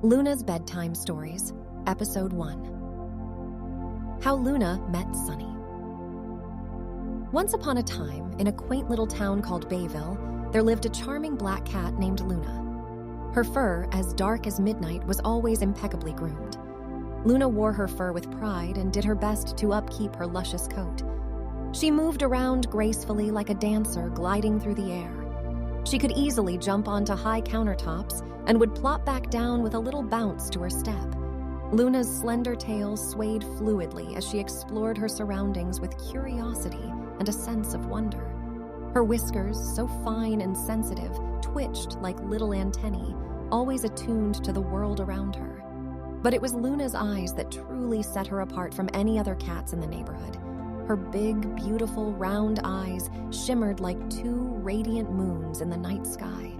Luna's Bedtime Stories, Episode 1. How Luna Met Sunny. Once upon a time, in a quaint little town called Bayville, there lived a charming black cat named Luna. Her fur, as dark as midnight, was always impeccably groomed. Luna wore her fur with pride and did her best to upkeep her luscious coat. She moved around gracefully like a dancer gliding through the air. She could easily jump onto high countertops and would plop back down with a little bounce to her step. Luna's slender tail swayed fluidly as she explored her surroundings with curiosity and a sense of wonder. Her whiskers, so fine and sensitive, twitched like little antennae, always attuned to the world around her. But it was Luna's eyes that truly set her apart from any other cats in the neighborhood. Her big, beautiful, round eyes shimmered like two radiant moons in the night sky.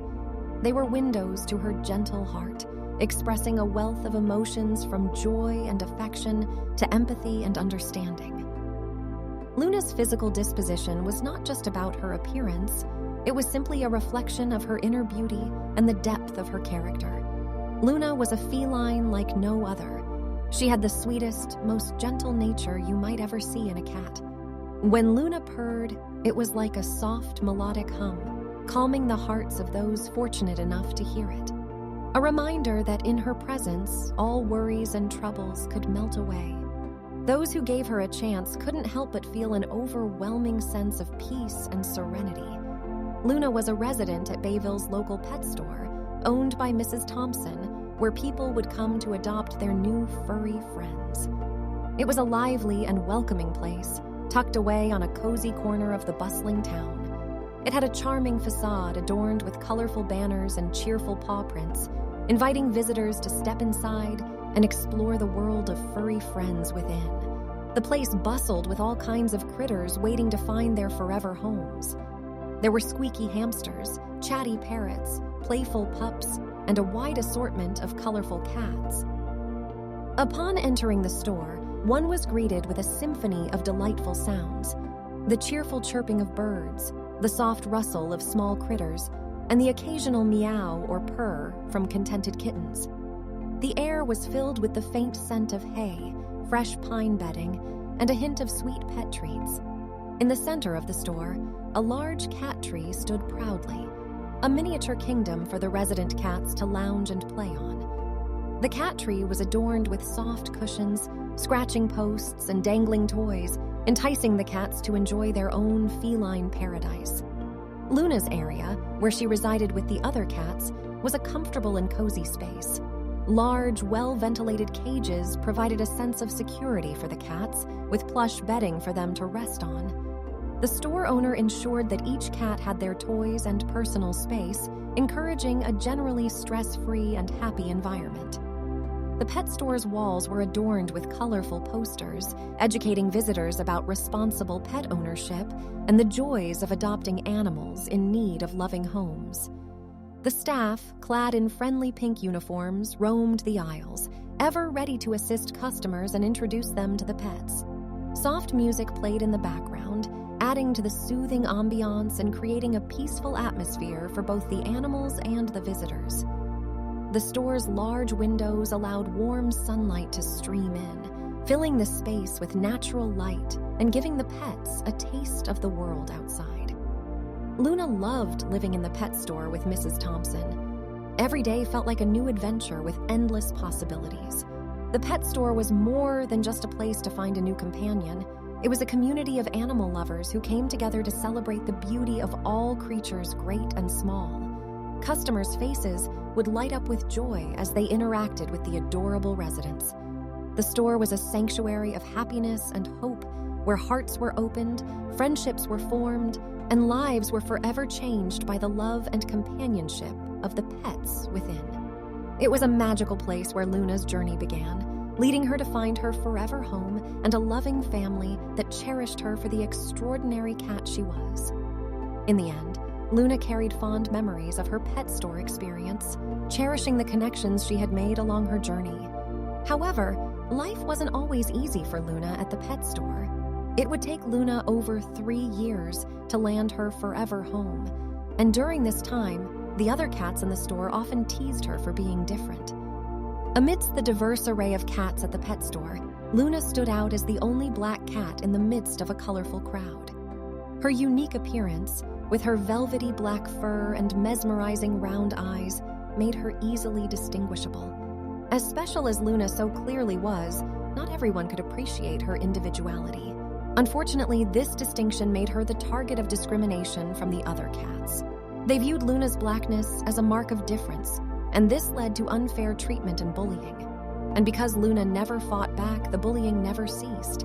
They were windows to her gentle heart, expressing a wealth of emotions from joy and affection to empathy and understanding. Luna's physical disposition was not just about her appearance, it was simply a reflection of her inner beauty and the depth of her character. Luna was a feline like no other. She had the sweetest, most gentle nature you might ever see in a cat. When Luna purred, it was like a soft, melodic hum, calming the hearts of those fortunate enough to hear it. A reminder that in her presence, all worries and troubles could melt away. Those who gave her a chance couldn't help but feel an overwhelming sense of peace and serenity. Luna was a resident at Bayville's local pet store, owned by Mrs. Thompson, where people would come to adopt their new furry friends. It was a lively and welcoming place, tucked away on a cozy corner of the bustling town. It had a charming facade adorned with colorful banners and cheerful paw prints, inviting visitors to step inside and explore the world of furry friends within. The place bustled with all kinds of critters waiting to find their forever homes. There were squeaky hamsters, chatty parrots, playful pups, and a wide assortment of colorful cats. Upon entering the store, one was greeted with a symphony of delightful sounds: the cheerful chirping of birds, the soft rustle of small critters, and the occasional meow or purr from contented kittens. The air was filled with the faint scent of hay, fresh pine bedding, and a hint of sweet pet treats. In the center of the store, a large cat tree stood proudly, a miniature kingdom for the resident cats to lounge and play on. The cat tree was adorned with soft cushions, scratching posts, and dangling toys, enticing the cats to enjoy their own feline paradise. Luna's area, where she resided with the other cats, was a comfortable and cozy space. Large, well-ventilated cages provided a sense of security for the cats, with plush bedding for them to rest on. The store owner ensured that each cat had their toys and personal space, encouraging a generally stress-free and happy environment. The pet store's walls were adorned with colorful posters, educating visitors about responsible pet ownership and the joys of adopting animals in need of loving homes. The staff, clad in friendly pink uniforms, roamed the aisles, ever ready to assist customers and introduce them to the pets. Soft music played in the background, adding to the soothing ambiance and creating a peaceful atmosphere for both the animals and the visitors. The store's large windows allowed warm sunlight to stream in, filling the space with natural light and giving the pets a taste of the world outside. Luna loved living in the pet store with Mrs. Thompson. Every day felt like a new adventure with endless possibilities. The pet store was more than just a place to find a new companion. It was a community of animal lovers who came together to celebrate the beauty of all creatures, great and small. Customers' faces would light up with joy as they interacted with the adorable residents. The store was a sanctuary of happiness and hope, where hearts were opened, friendships were formed, and lives were forever changed by the love and companionship of the pets within. It was a magical place where Luna's journey began, leading her to find her forever home and a loving family that cherished her for the extraordinary cat she was. In the end, Luna carried fond memories of her pet store experience, cherishing the connections she had made along her journey. However, life wasn't always easy for Luna at the pet store. It would take Luna over 3 years to land her forever home, and during this time, the other cats in the store often teased her for being different. Amidst the diverse array of cats at the pet store, Luna stood out as the only black cat in the midst of a colorful crowd. Her unique appearance, with her velvety black fur and mesmerizing round eyes, made her easily distinguishable. As special as Luna so clearly was, not everyone could appreciate her individuality. Unfortunately, this distinction made her the target of discrimination from the other cats. They viewed Luna's blackness as a mark of difference, and this led to unfair treatment and bullying. And because Luna never fought back, the bullying never ceased.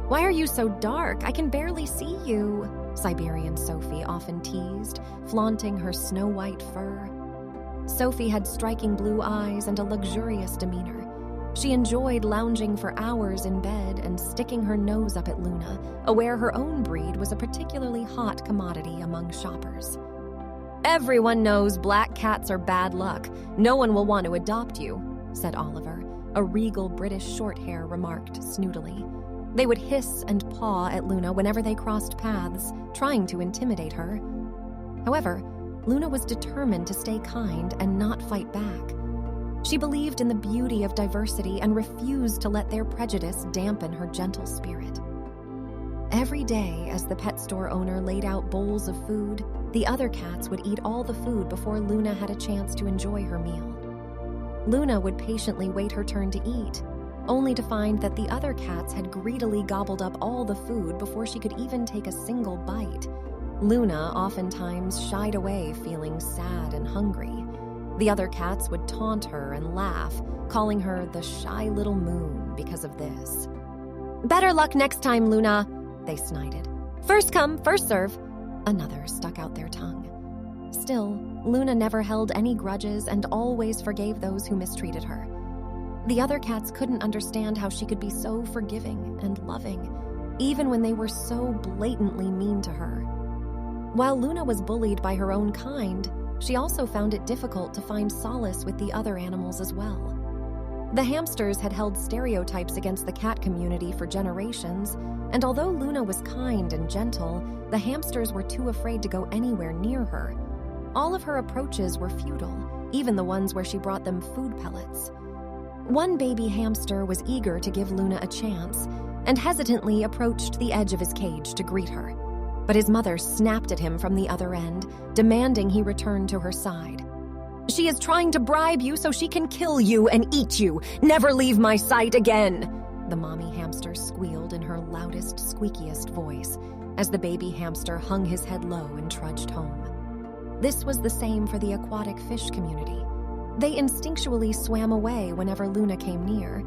"Why are you so dark? I can barely see you," Siberian Sophie often teased, flaunting her snow-white fur. Sophie had striking blue eyes and a luxurious demeanor. She enjoyed lounging for hours in bed and sticking her nose up at Luna, aware her own breed was a particularly hot commodity among shoppers. "Everyone knows black cats are bad luck. No one will want to adopt you," said Oliver, a regal British shorthair remarked snootily. They would hiss and paw at Luna whenever they crossed paths, trying to intimidate her. However, Luna was determined to stay kind and not fight back. She believed in the beauty of diversity and refused to let their prejudice dampen her gentle spirit. Every day, as the pet store owner laid out bowls of food, the other cats would eat all the food before Luna had a chance to enjoy her meal. Luna would patiently wait her turn to eat, only to find that the other cats had greedily gobbled up all the food before she could even take a single bite. Luna oftentimes shied away, feeling sad and hungry. The other cats would taunt her and laugh, calling her the shy little moon because of this. "Better luck next time, Luna," they snided. "First come, first serve." Another stuck out their tongue. Still, Luna never held any grudges and always forgave those who mistreated her. The other cats couldn't understand how she could be so forgiving and loving, even when they were so blatantly mean to her. While Luna was bullied by her own kind, she also found it difficult to find solace with the other animals as well. The hamsters had held stereotypes against the cat community for generations, and although Luna was kind and gentle, the hamsters were too afraid to go anywhere near her. All of her approaches were futile, even the ones where she brought them food pellets. One baby hamster was eager to give Luna a chance, and hesitantly approached the edge of his cage to greet her. But his mother snapped at him from the other end, demanding he return to her side. "She is trying to bribe you so she can kill you and eat you. Never leave my sight again," the mommy hamster squealed in her loudest, squeakiest voice, as the baby hamster hung his head low and trudged home. This was the same for the aquatic fish community. They instinctually swam away whenever Luna came near.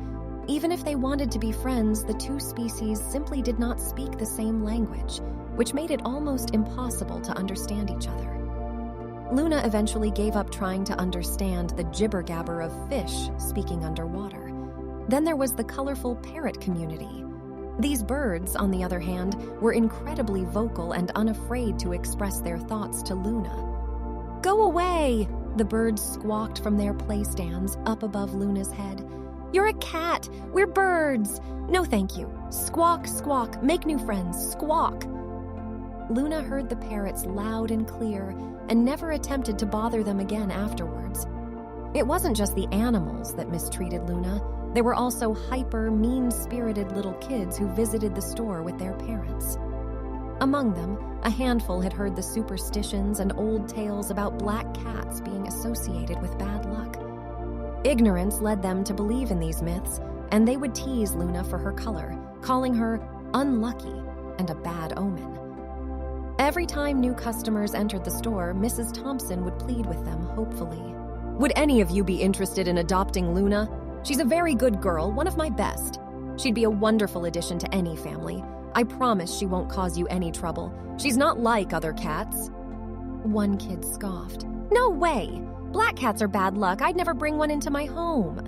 Even if they wanted to be friends, the two species simply did not speak the same language, which made it almost impossible to understand each other. Luna eventually gave up trying to understand the jibber-gabber of fish speaking underwater. Then there was the colorful parrot community. These birds, on the other hand, were incredibly vocal and unafraid to express their thoughts to Luna. "Go away!" the birds squawked from their play stands up above Luna's head. "You're a cat! We're birds! No thank you! Squawk, squawk! Make new friends! Squawk!" Luna heard the parrots loud and clear and never attempted to bother them again afterwards. It wasn't just the animals that mistreated Luna. There were also hyper, mean-spirited little kids who visited the store with their parents. Among them, a handful had heard the superstitions and old tales about black cats being associated with bad luck. Ignorance led them to believe in these myths, and they would tease Luna for her color, calling her unlucky and a bad omen. Every time new customers entered the store, Mrs. Thompson would plead with them hopefully. "Would any of you be interested in adopting Luna? She's a very good girl, one of my best. She'd be a wonderful addition to any family. I promise she won't cause you any trouble. She's not like other cats." One kid scoffed. "No way! Black cats are bad luck. I'd never bring one into my home."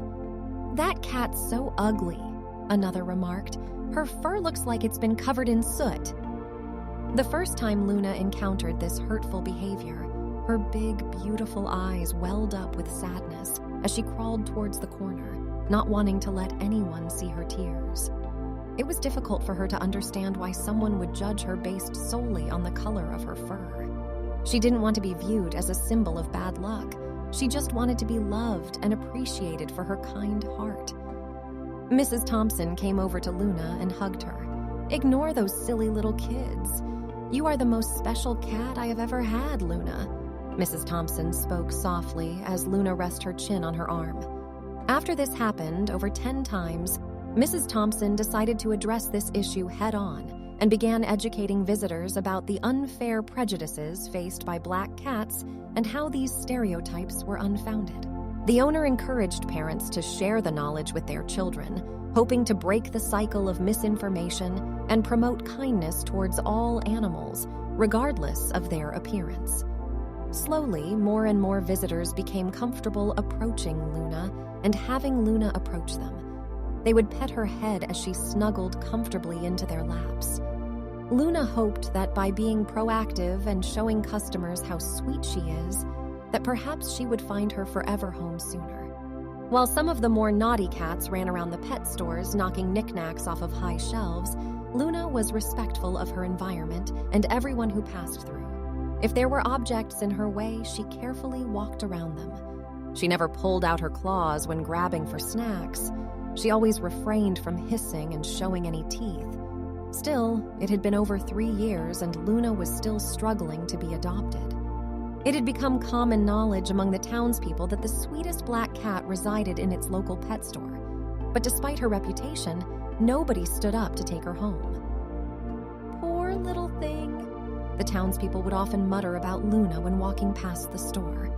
"That cat's so ugly," another remarked. "Her fur looks like it's been covered in soot." The first time Luna encountered this hurtful behavior, her big, beautiful eyes welled up with sadness as she crawled towards the corner, not wanting to let anyone see her tears. It was difficult for her to understand why someone would judge her based solely on the color of her fur. She didn't want to be viewed as a symbol of bad luck, She just wanted to be loved and appreciated for her kind heart. Mrs. Thompson came over to Luna and hugged her. "Ignore those silly little kids. You are the most special cat I have ever had, Luna." Mrs. Thompson spoke softly as Luna rested her chin on her arm. After this happened over 10 times, Mrs. Thompson decided to address this issue head-on and began educating visitors about the unfair prejudices faced by black cats and how these stereotypes were unfounded. The owner encouraged parents to share the knowledge with their children, hoping to break the cycle of misinformation and promote kindness towards all animals, regardless of their appearance. Slowly, more and more visitors became comfortable approaching Luna and having Luna approach them. They would pet her head as she snuggled comfortably into their laps. Luna hoped that by being proactive and showing customers how sweet she is, that perhaps she would find her forever home sooner. While some of the more naughty cats ran around the pet stores knocking knickknacks off of high shelves, Luna was respectful of her environment and everyone who passed through. If there were objects in her way, she carefully walked around them. She never pulled out her claws when grabbing for snacks. She always refrained from hissing and showing any teeth. Still, it had been over 3 years and Luna was still struggling to be adopted. It had become common knowledge among the townspeople that the sweetest black cat resided in its local pet store. But despite her reputation, nobody stood up to take her home. "Poor little thing," the townspeople would often mutter about Luna when walking past the store.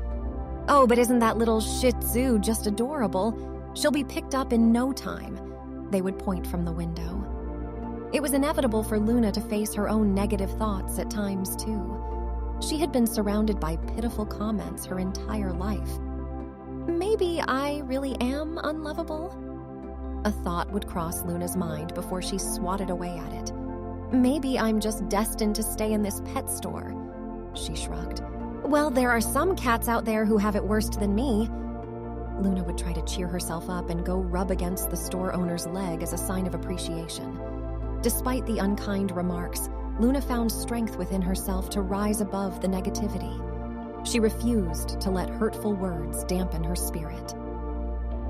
"Oh, but isn't that little Shih Tzu just adorable? She'll be picked up in no time," they would point from the window. It was inevitable for Luna to face her own negative thoughts at times, too. She had been surrounded by pitiful comments her entire life. "Maybe I really am unlovable?" A thought would cross Luna's mind before she swatted away at it. "Maybe I'm just destined to stay in this pet store," she shrugged. "Well, there are some cats out there who have it worse than me." Luna would try to cheer herself up and go rub against the store owner's leg as a sign of appreciation. Despite the unkind remarks, Luna found strength within herself to rise above the negativity. She refused to let hurtful words dampen her spirit.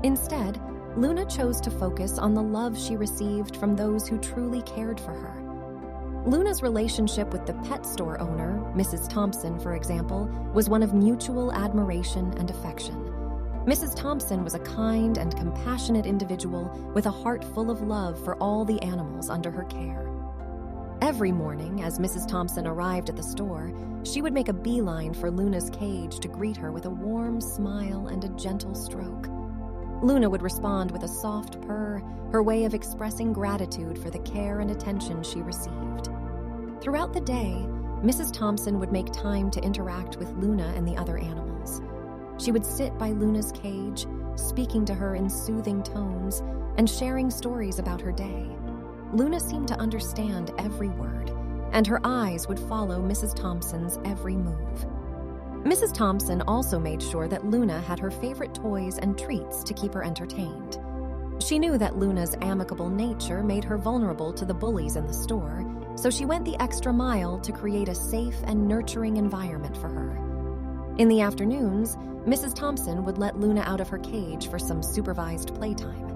Instead, Luna chose to focus on the love she received from those who truly cared for her. Luna's relationship with the pet store owner, Mrs. Thompson, for example, was one of mutual admiration and affection. Mrs. Thompson was a kind and compassionate individual with a heart full of love for all the animals under her care. Every morning, as Mrs. Thompson arrived at the store, she would make a beeline for Luna's cage to greet her with a warm smile and a gentle stroke. Luna would respond with a soft purr, her way of expressing gratitude for the care and attention she received. Throughout the day, Mrs. Thompson would make time to interact with Luna and the other animals. She would sit by Luna's cage, speaking to her in soothing tones and sharing stories about her day. Luna seemed to understand every word, and her eyes would follow Mrs. Thompson's every move. Mrs. Thompson also made sure that Luna had her favorite toys and treats to keep her entertained. She knew that Luna's amicable nature made her vulnerable to the bullies in the store, so she went the extra mile to create a safe and nurturing environment for her. In the afternoons, Mrs. Thompson would let Luna out of her cage for some supervised playtime.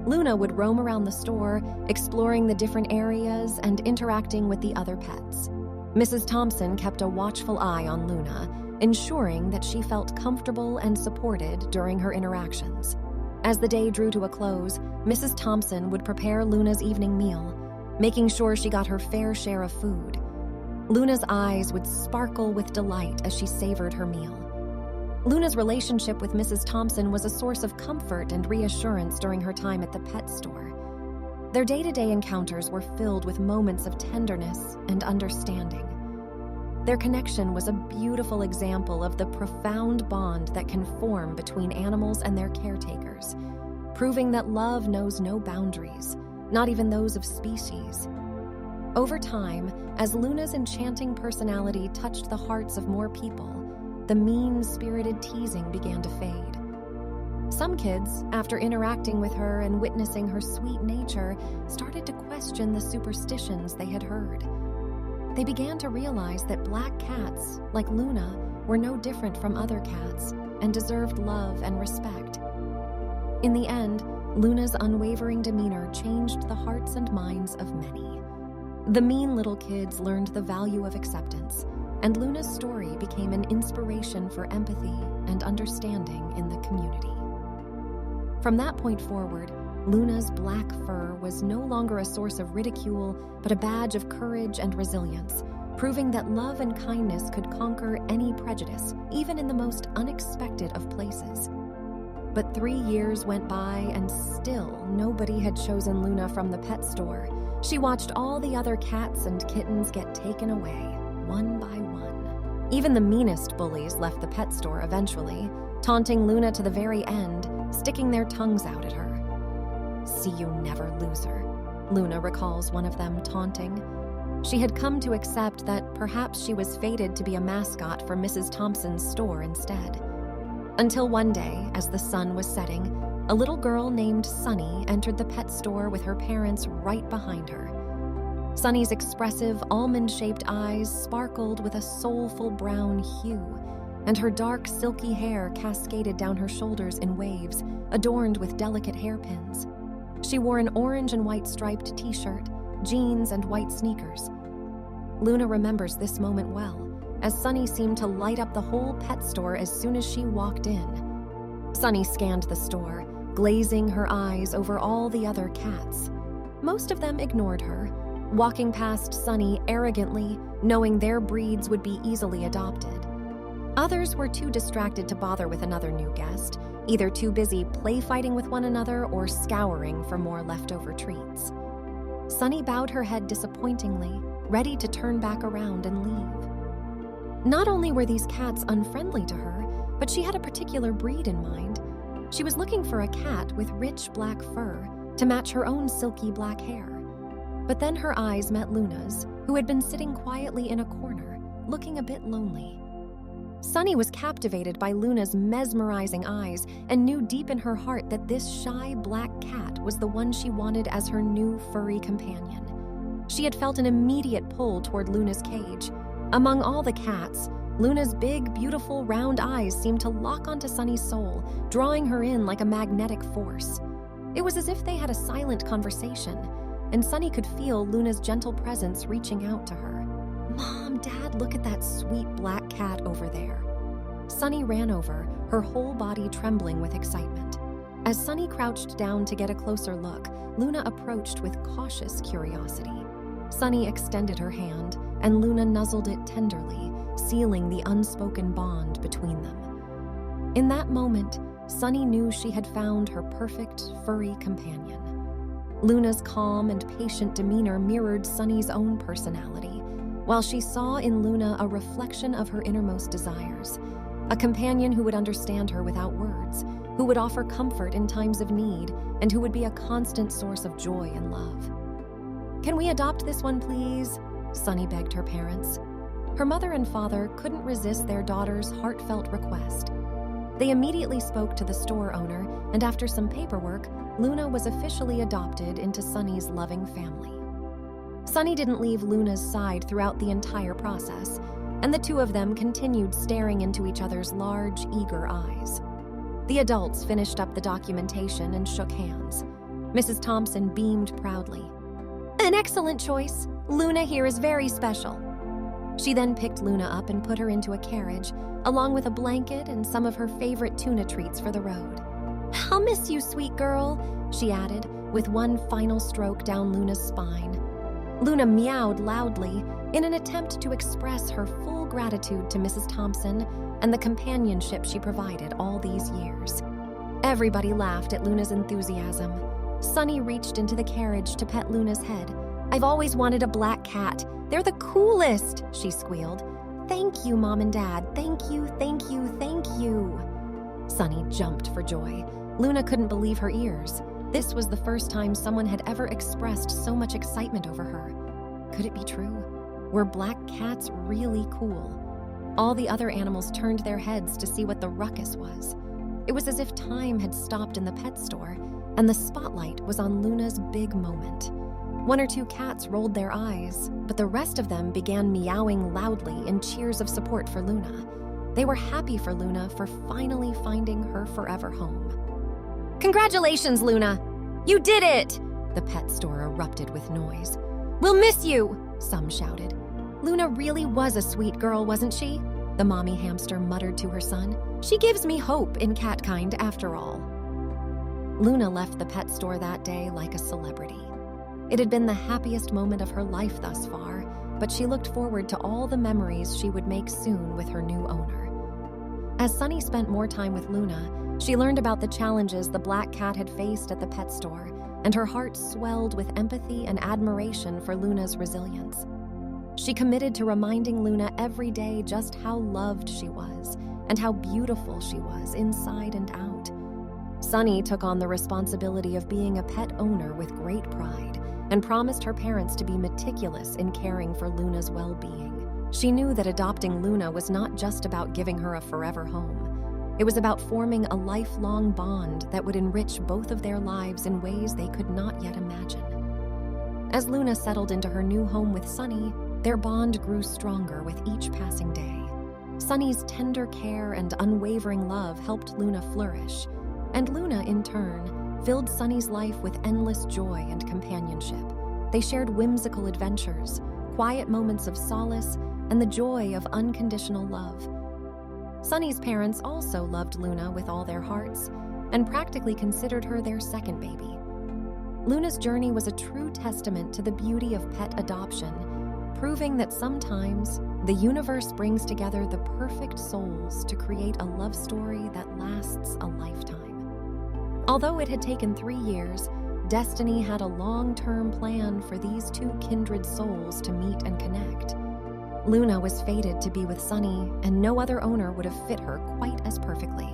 Luna would roam around the store, exploring the different areas and interacting with the other pets. Mrs. Thompson kept a watchful eye on Luna, ensuring that she felt comfortable and supported during her interactions. As the day drew to a close, Mrs. Thompson would prepare Luna's evening meal, making sure she got her fair share of food. Luna's eyes would sparkle with delight as she savored her meal. Luna's relationship with Mrs. Thompson was a source of comfort and reassurance during her time at the pet store. Their day-to-day encounters were filled with moments of tenderness and understanding. Their connection was a beautiful example of the profound bond that can form between animals and their caretakers, proving that love knows no boundaries, not even those of species. Over time, as Luna's enchanting personality touched the hearts of more people, the mean-spirited teasing began to fade. Some kids, after interacting with her and witnessing her sweet nature, started to question the superstitions they had heard. They began to realize that black cats, like Luna, were no different from other cats and deserved love and respect. In the end, Luna's unwavering demeanor changed the hearts and minds of many. The mean little kids learned the value of acceptance, and Luna's story became an inspiration for empathy and understanding in the community. From that point forward, Luna's black fur was no longer a source of ridicule, but a badge of courage and resilience, proving that love and kindness could conquer any prejudice, even in the most unexpected of places. But 3 years went by and still nobody had chosen Luna from the pet store. She watched all the other cats and kittens get taken away, one by one. Even the meanest bullies left the pet store eventually, taunting Luna to the very end, sticking their tongues out at her. "See you never, loser," Luna recalls one of them taunting. She had come to accept that perhaps she was fated to be a mascot for Mrs. Thompson's store instead. Until one day, as the sun was setting, a little girl named Sunny entered the pet store with her parents right behind her. Sunny's expressive, almond-shaped eyes sparkled with a soulful brown hue, and her dark, silky hair cascaded down her shoulders in waves, adorned with delicate hairpins. She wore an orange and white striped t-shirt, jeans, and white sneakers. Luna remembers this moment well, as Sunny seemed to light up the whole pet store as soon as she walked in. Sunny scanned the store, glazing her eyes over all the other cats. Most of them ignored her, walking past Sunny arrogantly, knowing their breeds would be easily adopted. Others were too distracted to bother with another new guest, either too busy play fighting with one another or scouring for more leftover treats. Sunny bowed her head disappointingly, ready to turn back around and leave. Not only were these cats unfriendly to her, but she had a particular breed in mind. She was looking for a cat with rich black fur to match her own silky black hair. But then her eyes met Luna's, who had been sitting quietly in a corner, looking a bit lonely. Sunny was captivated by Luna's mesmerizing eyes and knew deep in her heart that this shy black cat was the one she wanted as her new furry companion. She had felt an immediate pull toward Luna's cage. Among all the cats, Luna's big, beautiful, round eyes seemed to lock onto Sunny's soul, drawing her in like a magnetic force. It was as if they had a silent conversation, and Sunny could feel Luna's gentle presence reaching out to her. "Mom, Dad, look at that sweet black cat over there." Sunny ran over, her whole body trembling with excitement. As Sunny crouched down to get a closer look, Luna approached with cautious curiosity. Sunny extended her hand, and Luna nuzzled it tenderly, sealing the unspoken bond between them. In that moment, Sunny knew she had found her perfect furry companion. Luna's calm and patient demeanor mirrored Sunny's own personality, while she saw in Luna a reflection of her innermost desires, a companion who would understand her without words, who would offer comfort in times of need, and who would be a constant source of joy and love. "Can we adopt this one, please?" Sunny begged her parents. Her mother and father couldn't resist their daughter's heartfelt request. They immediately spoke to the store owner, and after some paperwork, Luna was officially adopted into Sunny's loving family. Sunny didn't leave Luna's side throughout the entire process, and the two of them continued staring into each other's large, eager eyes. The adults finished up the documentation and shook hands. Mrs. Thompson beamed proudly. "An excellent choice. Luna here is very special." She then picked Luna up and put her into a carriage, along with a blanket and some of her favorite tuna treats for the road. "I'll miss you, sweet girl," she added, with one final stroke down Luna's spine. Luna meowed loudly in an attempt to express her full gratitude to Mrs. Thompson and the companionship she provided all these years. Everybody laughed at Luna's enthusiasm. Sunny reached into the carriage to pet Luna's head. "I've always wanted a black cat. They're the coolest," she squealed. "Thank you, Mom and Dad. Thank you, thank you, thank you." Sunny jumped for joy. Luna couldn't believe her ears. This was the first time someone had ever expressed so much excitement over her. Could it be true? Were black cats really cool? All the other animals turned their heads to see what the ruckus was. It was as if time had stopped in the pet store, and the spotlight was on Luna's big moment. One or two cats rolled their eyes, but the rest of them began meowing loudly in cheers of support for Luna. They were happy for Luna for finally finding her forever home. "Congratulations, Luna! You did it!" The pet store erupted with noise. "We'll miss you!" some shouted. "Luna really was a sweet girl, wasn't she?" The mommy hamster muttered to her son. "She gives me hope in catkind after all." Luna left the pet store that day like a celebrity. It had been the happiest moment of her life thus far, but she looked forward to all the memories she would make soon with her new owner. As Sunny spent more time with Luna, she learned about the challenges the black cat had faced at the pet store, and her heart swelled with empathy and admiration for Luna's resilience. She committed to reminding Luna every day just how loved she was and how beautiful she was inside and out. Sunny took on the responsibility of being a pet owner with great pride and promised her parents to be meticulous in caring for Luna's well-being. She knew that adopting Luna was not just about giving her a forever home. It was about forming a lifelong bond that would enrich both of their lives in ways they could not yet imagine. As Luna settled into her new home with Sunny, their bond grew stronger with each passing day. Sunny's tender care and unwavering love helped Luna flourish, and Luna, in turn, filled Sunny's life with endless joy and companionship. They shared whimsical adventures, quiet moments of solace, and the joy of unconditional love. Sunny's parents also loved Luna with all their hearts and practically considered her their second baby. Luna's journey was a true testament to the beauty of pet adoption, proving that sometimes the universe brings together the perfect souls to create a love story that lasts a lifetime. Although it had taken 3 years, Destiny had a long-term plan for these two kindred souls to meet and connect. Luna was fated to be with Sunny, and no other owner would have fit her quite as perfectly.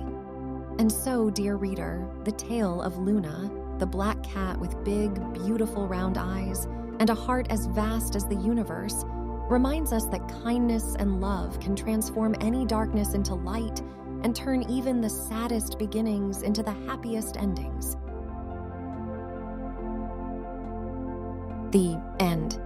And so, dear reader, the tale of Luna, the black cat with big, beautiful round eyes and a heart as vast as the universe, reminds us that kindness and love can transform any darkness into light and turn even the saddest beginnings into the happiest endings. The end.